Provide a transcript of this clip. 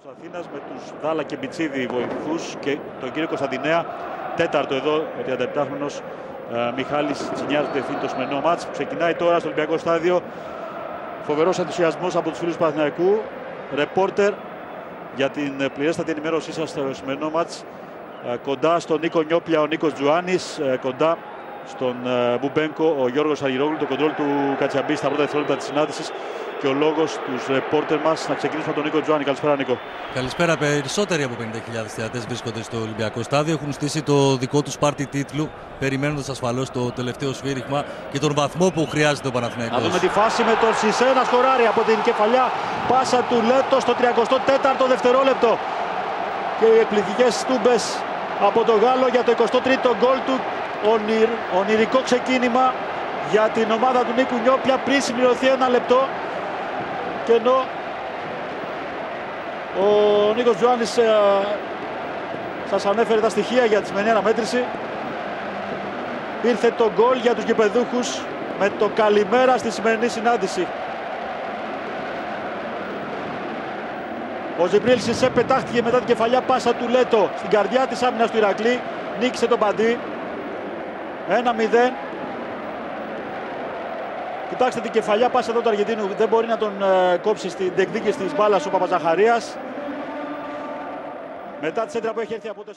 της Αθήνας με τους Δάλα και Μπιτσίδη βοηθούς και τον κύριο Κωνσταντινέα, τέταρτο εδώ, ο 37χρονος Μιχάλης Τσινιάς που το σημερινό μάτς που ξεκινάει τώρα στο Ολυμπιακό Στάδιο. Φοβερός ενθουσιασμός από τους φίλους του Παναθηναϊκού. Ρεπόρτερ για την πληρέστατη ενημέρωσή σας στο σημερινό μάτς. Κοντά στον Νίκο Νιόπλια ο Νίκος Τζουάνης, κοντά στον Μπουμπένκο ο Γιώργος Αργυρόγλου. Το κοντρόλ του Κατσιαμπή στα πρώτα δευτερόλεπτα της συνάντησης και ο λόγος τους ρεπόρτερ μας. Να ξεκινήσουμε από τον Νίκο Τζουάνη. Καλησπέρα, Νίκο. Καλησπέρα. Περισσότεροι από 50.000 θεατές βρίσκονται στο Ολυμπιακό Στάδιο. Έχουν στήσει το δικό τους πάρτι τίτλου, περιμένοντας ασφαλώς το τελευταίο σφύριγμα και τον βαθμό που χρειάζεται ο Παναθηναϊκός. Να δούμε τη φάση με τον Σισέ να σκοράρει από την κεφαλιά πάσα του Λέτο στο 34ο δευτερόλεπτο. Και οι εκπληκτικές στούμπες από τον Γάλλο για το 23ο γκολ του. Ονειρικό ξεκίνημα για την ομάδα του Νίκου Νιόπλια πριν συμπληρωθεί ένα λεπτό. Και ενώ ο Νίκος Τζουάνης σας ανέφερε τα στοιχεία για τη σημερινή αναμέτρηση, ήρθε το γκολ για τους γηπεδούχους με το καλημέρα στη σημερινή συνάντηση. Ο Ζιμπρίλ Σισέ πετάχτηκε μετά την κεφαλιά πάσα του Λέτο στην καρδιά της άμυνας του Ηρακλή. Νίκησε τον Παντή. 1-0. Κοιτάξτε την κεφαλιά πάσα εδώ του Αργεντίνου. Δεν μπορεί να τον κόψει στην διεκδίκηση της μπάλας ο Παπαζαχαρίας. Μετά τη σέντρα που έχει έρθει από το